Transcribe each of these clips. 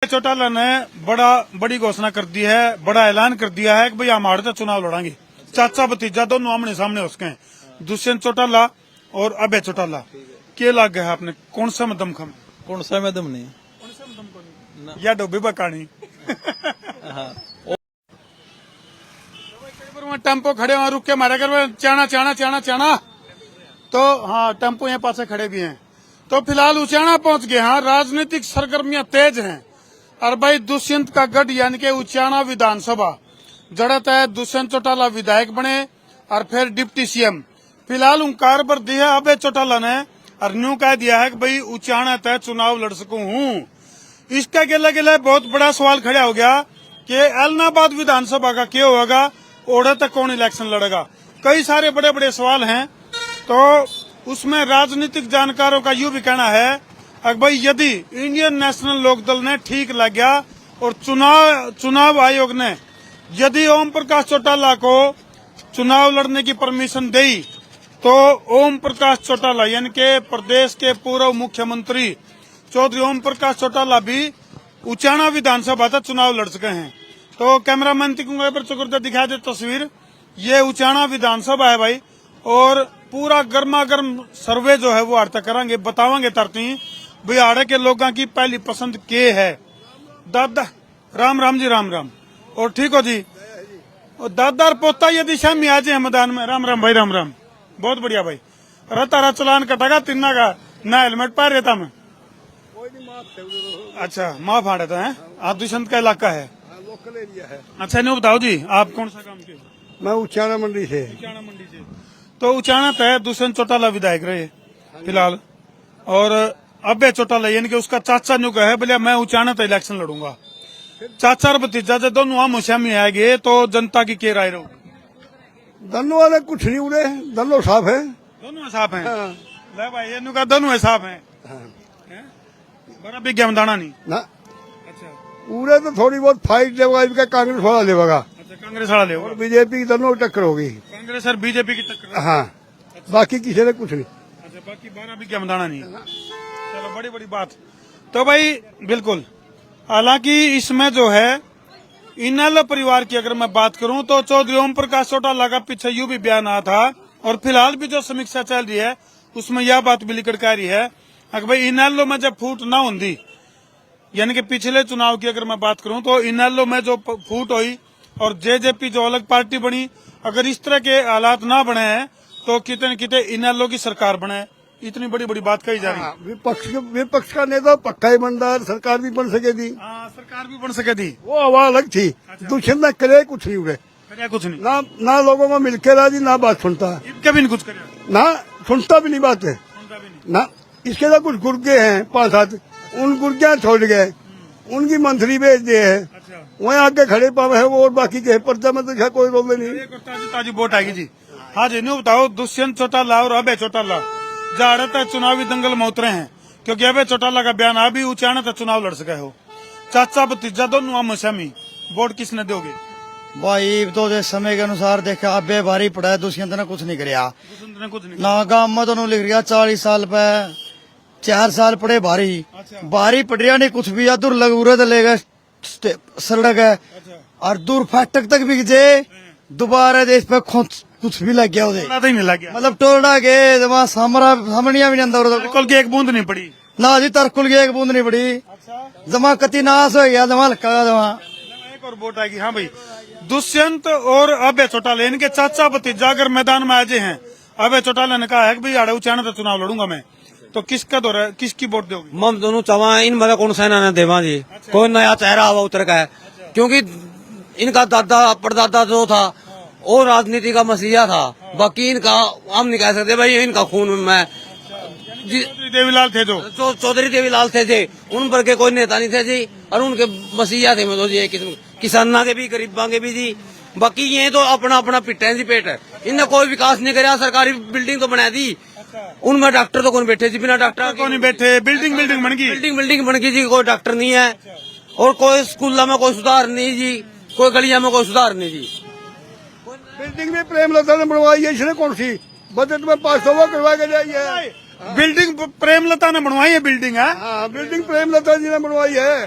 चौटाला ने बड़ी घोषणा कर दी है, बड़ा ऐलान कर दिया है कि भाई हम हार तो चुनाव लड़ेंगे। चाचा भतीजा दोनों आमने सामने उसके हैं, दुष्यंत चौटाला और अभय चौटाला। क्या लग गया है आपने, कौन सा में दमखम? कौन सा में दम नहीं? या डोबी बकानी। टेम्पो खड़े वहां रुक के मारे कर चाना चाना चाना चाना। तो हाँ, टेम्पो यहाँ पास खड़े भी हैं। तो फिलहाल उचाना पहुंच गए। हाँ, राजनीतिक सरगर्मियां तेज हैं। और भाई दुष्यंत का गढ़ यानी कि उचाना विधानसभा जड़त है। दुष्यंत चौटाला विधायक बने और फिर डिप्टी सीएम। फिलहाल उनकार पर दिया अभय चौटाला ने और न्यू कह दिया है कि भाई उचाना तय चुनाव लड़ सकूं हूँ। इसका गिला गिला बहुत बड़ा सवाल खड़ा हो गया कि एलनाबाद विधानसभा का क्या होगा, ओढ़े तक कौन इलेक्शन लड़ेगा। कई सारे बड़े बड़े सवाल हैं। तो उसमें राजनीतिक जानकारों का यूं भी कहना है कि भाई यदि इंडियन नेशनल लोकदल ने ठीक लग गया और चुनाव आयोग ने यदि ओम प्रकाश चौटाला को चुनाव लड़ने की परमिशन दी तो ओम प्रकाश चौटाला यानी के प्रदेश के पूर्व मुख्यमंत्री चौधरी ओम प्रकाश चौटाला भी उचाना विधानसभा तक चुनाव लड़ सके हैं। तो कैमरामैन पर चकुर्दा दिखा दे तस्वीर। ये उचाना विधानसभा है भाई, और पूरा गर्मा गर्म सर्वे जो है वो आड़ तक करांगे, बतावांगे तरती भाई आड़े के लोगों की पहली पसंद के है। दादा राम राम जी, राम राम। और ठीक हो जी, और दादा और पोता यदि शामी आ जाए मैदान में। राम राम भाई, राम राम। बहुत बढ़िया भाई। रतारा चलान कटागा तिन्ना का ना हेलमेट पा रहता मैं। अच्छा, माफ आ रहता है। आप दुष्यंत का इलाका है, लोकल एरिया है। अच्छा नहीं बताओ जी, आप कौन सा काम के? मैं उचाना मंडी से। उचाना मंडी से। तो उचाना तय दुष्यंत चौटाला विधायक रहे फिलहाल, और अभय चौटाला यानी कि उसका चाचा जो है बोले मैं उचाना तय इलेक्शन लड़ूंगा। चाचा और भतीजा जब दोनों आमो सामने आएंगे तो जनता की क्या राय रहोगी? दोनों वाले कुछ नहीं उड़े, दोनों साफ है। दोनों साफ हैं। हाँ। ले भाई ये नु का दोनों साफ हैं। हाँ। बड़ा विज्ञान दाना नहीं। ना अच्छा उड़े तो थोड़ी बहुत फाइट लेगा, इनका कांग्रेस वाला लेगा। अच्छा, कांग्रेस वाला ले और बीजेपी की दोनों टक्कर होगी। कांग्रेस और बीजेपी की टक्कर। हाँ, बाकी किसी ने कुछ नहीं। अच्छा, बाकी 12 विज्ञान दाना नहीं। चलो, बड़ी बड़ी बात। तो भाई बिल्कुल, हालांकि इसमें जो है इनेलो परिवार की अगर मैं बात करूं तो चौधरी ओम प्रकाश चौटाला का पीछे यूं भी बयान आया था, और फिलहाल भी जो समीक्षा चल रही है उसमें यह बात भी लिखकर आ रही है कि भाई इनेलो में जब फूट ना होती, यानी कि पिछले चुनाव की अगर मैं बात करूं तो इनेलो में जो फूट हुई और जेजेपी जो अलग पार्टी बनी, अगर इस तरह के हालात ना बने हैं तो कितने न कितने इनेलो की सरकार बने। इतनी बड़ी बड़ी बात कही जा रही है। विपक्ष का नेता पक्का ईमानदार, सरकार भी बन सके थी। हाँ, सरकार भी बन सके थी। वो आवाज अलग थी। दुष्यंत ने करे कुछ नहीं उड़े, कुछ नहीं ना लोगों में मिलकर राजी, ना बात सुनता, कभी नहीं कुछ करे, ना सुनता भी नहीं बात है ना। इसके साथ कुछ गुर्गे हैं 5-7, उन गुर्गियां छोड़ गए, उनकी मंथली भेज दिए है। अच्छा, वहीं आगे खड़े पावे है वो, और बाकी के पर्चा में तो कोई रोल नहीं। ताजी वोट आएगी जी। हाँ जी, नहीं बताओ दुष्यंत चौटाला और अभय चौटाला जाड़त चुनावी दंगल में उतरे हैं, क्योंकि अभय चौटाला का बयान अभी उचाना तक चुनाव लड़ सके हो। चाचा भतीजा दोनों आमो सामने, वोट किसने दोगे? भाई तो समय के अनुसार देखा अबे भारी पड़ा है, दुष्यंत ने कुछ नहीं कराया। दुष्यंत ने कुछ नहीं ना गाँव में तो लिख रहा 40 साल पे 4 साल पड़े भारी। अच्छा। भारी पड़ रहा नहीं कुछ भी, या दूर लग उड़े लेगा सड़क है। अच्छा, और दूर फाटक तक भी जे दोबारा इस पे कुछ भी लग गया उधर, पता ही नहीं लग गया। मतलब टोलडा के वहाँ सामनिया भी नहीं अंदर बिल्कुल की एक बूंद नहीं पड़ी ना जी, तरकुल की एक बूंद नहीं पड़ी। अच्छा, जमा कति नाश हो गया, जमा लगा जमा। एक और वोट आएगी। हाँ भाई, दुष्यंत और अभय चौटाला इनके चाचा भतीजा अगर मैदान में आ जाए हैं, अभय चौटाला ने कहा है कि भाई आड़े उचाना तो चुनाव लड़ूंगा मैं, तो किसका दौर है, किसकी वोट दोगे? मम दोनों चवा इन मतलब कौन सा ना देवा जी। कोई नया चेहरा हुआ उतर का है, क्योंकि इनका दादा परदादा जो था वो राजनीति का मसीहा था। बाकी इनका हम नहीं कह सकते भाई इनका खून में चौधरी देवीलाल थे जो चौधरी देवीलाल थे उन पर के कोई नेता नहीं थे जी, और उनके मसीहा थे मतलब जी किसाना के भी गरीबा के भी जी। बाकी ये तो अपना अपना पिट है जी, पेट है। इनने कोई विकास नहीं कराया, सरकारी बिल्डिंग तो बना दी, उनमें डॉक्टर तो कौन बैठे जी, बिना डॉक्टर कौन नहीं बैठे, बिल्डिंग बन गई, बिल्डिंग बन गई जी, कोई डॉक्टर नहीं है। और कोई स्कूलों में कोई सुधार नहीं जी, कोई गलिया में कोई सुधार नहीं जी। बिल्डिंग भी प्रेमलता ने बनवाई है, इसने कौन सी बजट में 500 करवा के जाइए। बिल्डिंग प्रेमलता ने बनवाई है बिल्डिंग है। हाँ, बिल्डिंग प्रेमलता जी ने बनवाई है।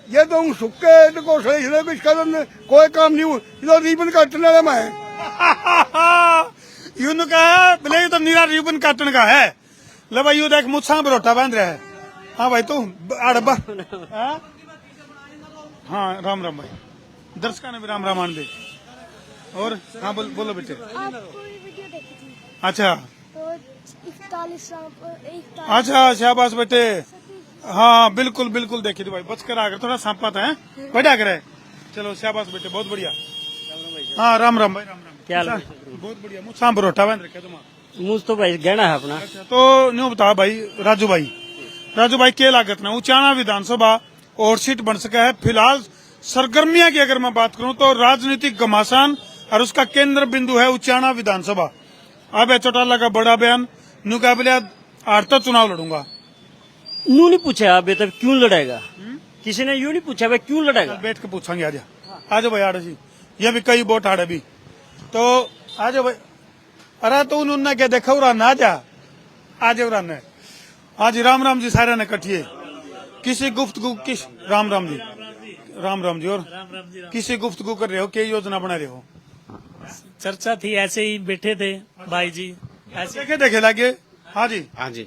ये तो हूँ सुक्के को सही से कुछ करन कोई काम नहीं ये रिबन काटने वाला मैं यूं कहा बोले ये तो नीरा रिबन काटने का है। ले भाई यू देख मुझसा बरोटा बांध रहा है। हाँ भाई तू अड़बा हाँ राम राम भाई दर्शका ने भी राम राम आन दे। और हाँ बोलो बेटे। आपको ये वीडियो देखी थी अच्छा तो 41 अच्छा शाबाश बेटे। हाँ बिल्कुल बिल्कुल देखी थी भाई बच कर आकर थोड़ा सांप पाता है बढ़िया करे। चलो शाबाश बेटे बहुत बढ़िया। हाँ राम राम भाई राम राम क्या हाल है? बहुत बढ़िया मुझ सांप बरोटा बांध रखे तुम्हारा। मुझ तो भाई गहना है अपना। अच्छा तो न्यू बता भाई राजू भाई के लागत ना उचाना विधानसभा और सीट बन सका है। फिलहाल सरगर्मिया की अगर मैं बात करूं तो राजनीतिक घमासान और उसका केंद्र बिंदु है उचाना विधानसभा। अब चौटाला का बड़ा बयान न्यू का बोले आड़ता चुनाव लड़ूंगा। यूं नहीं पूछा अभी तक क्यों लड़ेगा, किसी ने यूं नहीं पूछा भाई क्यों लड़ेगा। बैठ के पूछेंगे आजा भाई आड़े जी ये भी कई वोट आड़े भी तो आजा भाई। अरे तो उन्होंने क्या देखा उरा ना जा आज ने आज राम राम जी सारे ने कटिए किसी गुफ्तगू किस राम राम जी और किसी गुफ्तगू कर रहे हो क्या योजना बना रहे हो। चर्चा थी ऐसे ही बैठे थे भाई जी ऐसे देखे लगे। हाँ जी हाँ जी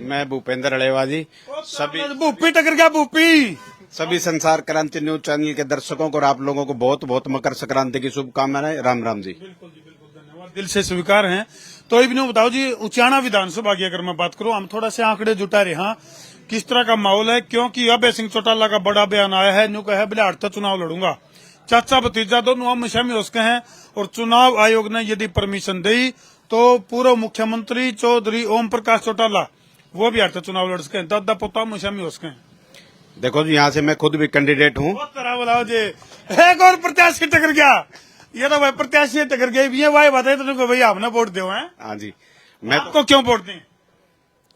मैं भूपेंद्र अड़ेवा जी सभी भूपी टकर गया भूपी। सभी संसार क्रांति न्यूज चैनल के दर्शकों को और आप लोगों को बहुत बहुत मकर संक्रांति की शुभकामनाएं। राम राम जी। दिल से स्वीकार हैं। तो इब्नू बताओ जी उचाना विधानसभा की अगर मैं बात करूं हम थोड़ा से आंकड़े जुटा रहे हैं किस तरह का माहौल है क्योंकि अभय सिंह चौटाला का बड़ा बयान आया है न्यू कहा बोले अड़ता चुनाव लड़ूंगा। चाचा भतीजा दोनों हमेशा में उसके हैं और चुनाव आयोग ने यदि परमिशन दी तो पूर्व मुख्यमंत्री चौधरी ओम प्रकाश चौटाला वो भी अड़ता चुनाव लड़ सके। दादा पोता हमेशा में उसके हैं। देखो जी यहाँ से मैं खुद भी कैंडिडेट हूँ। बोलाओ जी एक और प्रत्याशी टकर गया। ये तो भाई प्रत्याशी टकर गए ये भाई बताए तो भैया हमने वोट दो है। हाँ जी मैं आपको क्यों वोट दें।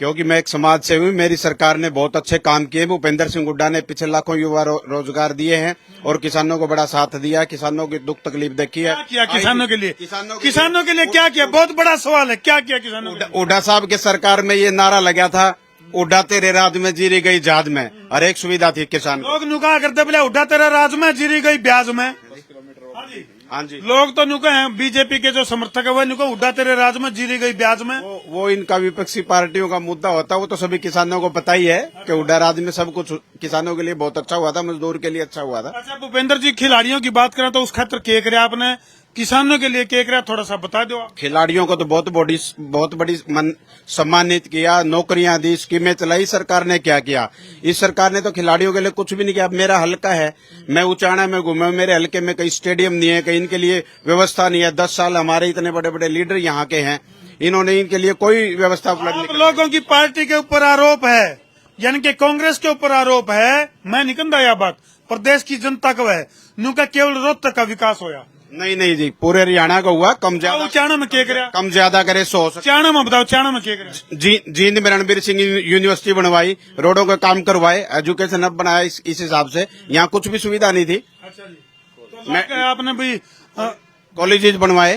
क्योंकि मैं एक समाज सेवी हूँ। मेरी सरकार ने बहुत अच्छे काम किए। भूपेंद्र सिंह हुड्डा ने पिछले लाखों युवा रोजगार दिए हैं और किसानों को बड़ा साथ दिया। किसानों की दुख तकलीफ देखी है। क्या किया किसानों के लिए किसानों के लिए क्या किया बहुत बड़ा सवाल है क्या किया किसानों के लिए। हुड्डा साहब की सरकार में ये नारा लगा था हुड्डा तेरे राज में जीरी गई जाद में हर एक सुविधा थी किसान को। लोग नुका करते बोले हुड्डा तेरे राज में जीरी गई ब्याज में। हाँ जी लोग तो नुका है बीजेपी के जो समर्थक है वो नुका हुड्डा तेरे राज में जीरी गई ब्याज में। वो इनका विपक्षी पार्टियों का मुद्दा होता है। वो तो सभी किसानों को पता ही है कि हुड्डा राज में सब कुछ किसानों के लिए बहुत अच्छा हुआ था मजदूर के लिए अच्छा हुआ था। अच्छा भूपेंद्र जी खिलाड़ियों की बात करें तो उस खातर क्या करे आपने किसानों के लिए क्या करे थोड़ा सा बता दो। खिलाड़ियों को तो बहुत बड़ी सम्मानित किया नौकरियां दी स्कीमें चलाई। सरकार ने क्या किया इस सरकार ने तो खिलाड़ियों के लिए कुछ भी नहीं किया। अब मेरा हल्का है मैं उचाना में घूमा मेरे हल्के में कहीं स्टेडियम नहीं है कहीं इनके लिए व्यवस्था नहीं है। 10 साल हमारे इतने बड़े बड़े लीडर यहाँ के हैं इन्होंने इनके लिए कोई व्यवस्था उपलब्ध नहीं। लोगों की पार्टी के ऊपर आरोप है यानी कि कांग्रेस के ऊपर आरोप है मैं निकंदा यह बात प्रदेश की जनता का है नुका केवल रोहतक का विकास होया। नहीं जी पूरे हरियाणा का हुआ कम ज्यादा। चाणा में क्या करे कम ज्यादा करे 100 चाणा में बताओ चाणा में क्या करे। जींद में रणबीर सिंह यूनिवर्सिटी बनवाई रोडों का काम करवाए एजुकेशन अब बनाया इस हिसाब से यहाँ कुछ भी सुविधा नहीं थी। अच्छा जी तो आपने भाई कॉलेजेस बनवाए।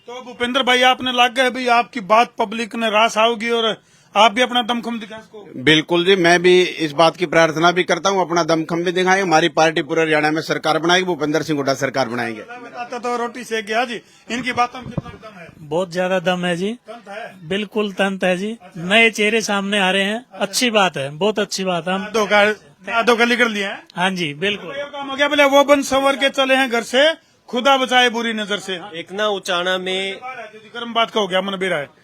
तो भूपेंद्र भाई आपने लग गए भाई आपकी बात पब्लिक ने रास आओगी और आप भी अपना दमखम दिखा इसको। बिल्कुल जी मैं भी इस बात की प्रार्थना भी करता हूँ अपना दमखम भी दिखाएं। हमारी पार्टी पूरे हरियाणा में सरकार बनाएगी भूपेंद्र सिंह हुड्डा सरकार बनाएंगे। बताता तो रोटी सेक गया जी इनकी बातों में कितना दम है। बहुत ज्यादा दम है जी तंत है बिल्कुल तंत है जी नए चेहरे सामने आ रहे हैं अच्छी बात है बहुत अच्छी बात है। हम दो गली कर लिए हैं। हाँ जी बिल्कुल ये काम हो गया बोले वो बन संवर के चले हैं घर से खुदा बचाए बुरी नजर से। एक ना उचाना में गर्म बात का हो गया मन बेरा है।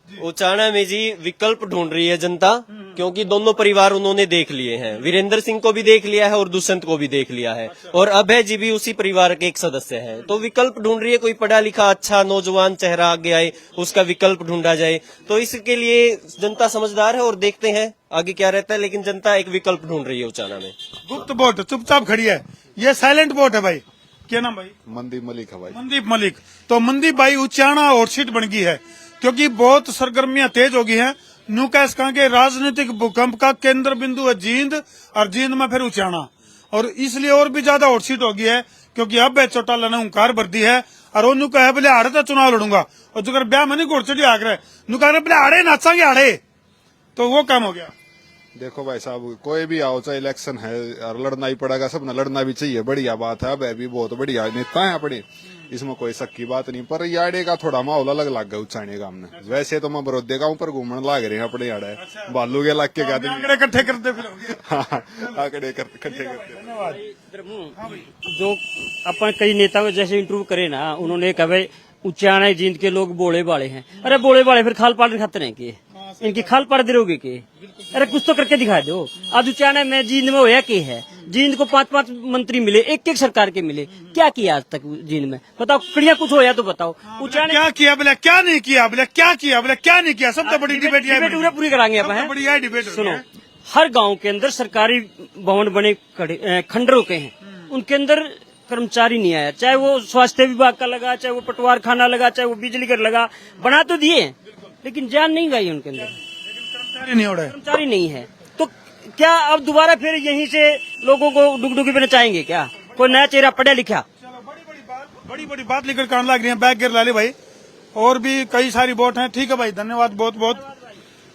उचाना में जी विकल्प ढूंढ रही है जनता क्योंकि दोनों परिवार उन्होंने देख लिए हैं। वीरेंद्र सिंह को भी देख लिया है और दुष्यंत को भी देख लिया है और अभय जी भी उसी परिवार के एक सदस्य हैं। तो विकल्प ढूंढ रही है कोई पढ़ा लिखा अच्छा नौजवान चेहरा आगे आए उसका विकल्प ढूंढा जाए। तो इसके लिए जनता समझदार है और देखते हैं आगे क्या रहता है लेकिन जनता एक विकल्प ढूंढ रही है उचाना में। गुप्त वोट चुपचाप खड़ी है ये साइलेंट वोट है भाई। क्या नाम भाई। मनदीप मलिक है भाई। मनदीप मलिक तो मनदीप भाई उचाना और सीट बन गई है क्योंकि बहुत सरगर्मियां तेज हो गई हैं। न्यू कैस कहा के राजनीतिक भूकंप का केंद्र बिंदु है जींद और जींद में फिर उचाना और इसलिए और भी ज्यादा और सीट हो गई है क्योंकि अब चौटाला ने हुंकार भर दी है और वो न्यू कहे बोले आड़े तो चुनाव लड़ूंगा और जो ब्याह में नहीं घोड़ चढ़ी आग रहे न्यू कह रहे बोले आड़े नाचांगे आड़े तो वो काम हो गया। देखो भाई साहब, कोई भी आओ चाहे इलेक्शन है और लड़ना ही पड़ेगा, सब ना लड़ना भी चाहिए, बढ़िया बात है। अब भी बहुत बढ़िया नेता है अपने, इसमें कोई शक की बात नहीं। पर याडे का थोड़ा माहौल अलग लग गया उच्चाने गांव में। वैसे तो मैं बरोदे गांव पर घूमने लाग रहे हैं अपने याडे बालू के इलाके का आंकड़े इकट्ठे करते फिर आंकड़े इकट्ठे करते। जो अपन कई नेताओं को जैसे इंटरव्यू करे ना, उन्होंने कहा भाई उच्चारण जींद के लोग बोले बाले हैं। अरे बोले बाले फिर खाल पाल खाते हैं के, इनकी खाल पाड़ दिरोगे के? अरे कुछ तो करके दिखा दो। आज उच्चारण में जींद में होया के है, जींद को 5-5 मंत्री मिले, एक सरकार के मिले, क्या किया आज तक जींद में? बताओ, कड़िया कुछ होया तो बताओ। उच्चारण क्या किया बोले, क्या नहीं किया बोले, क्या किया बोले, क्या नहीं किया। सब तो बड़ी डिबेट पूरी कराएंगे अपन। बढ़िया डिबेट। सुनो, हर गांव के अंदर सरकारी भवन बने खंडरों के हैं, उनके अंदर कर्मचारी नहीं आया, चाहे वो स्वास्थ्य विभाग का लगा, चाहे वो पटवार खाना लगा, चाहे वो बिजली घर लगा, बना तो दिए लेकिन जान नहीं गई उनके अंदर, कर्मचारी नहीं हो रहा है। कर्मचारी नहीं है। तो क्या अब दोबारा फिर यहीं से लोगों को डुगडुगी पे नचाएंगे क्या? कोई नया चेहरा पढ़ा लिखा? बड़ी बड़ी बात लेकर कान लग रही है। बैग गिर लाले भाई, और भी कई सारी वोट हैं। ठीक है भाई, धन्यवाद बहुत बहुत।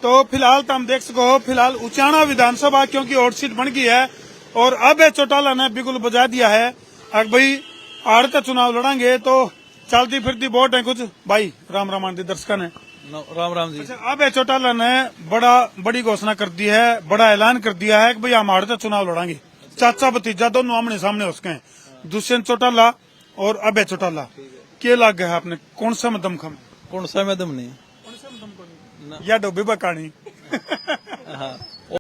तो फिलहाल तो हम देख सको, फिलहाल उचाना विधानसभा क्योंकि और सीट बन गई है और अब चौटाला ने बिगुल बजा दिया है। अब भाई आड़ का चुनाव लड़ेंगे तो चलती फिरती वोट है कुछ। भाई राम राम आंटी दर्शक ने राम राम जी। अच्छा, अब चौटाला ने बड़ी घोषणा कर दी है, बड़ा ऐलान कर दिया है कि भाई हम आड़ का चुनाव लड़ेंगे। चाचा भतीजा दोनों आमने सामने उसके हैं, दुष्यंत चौटाला और अभय चौटाला। क्या लग गया है आपने, कौन सा में दमखम? कौन सा में दम नहीं या डोबी बकानी हाँ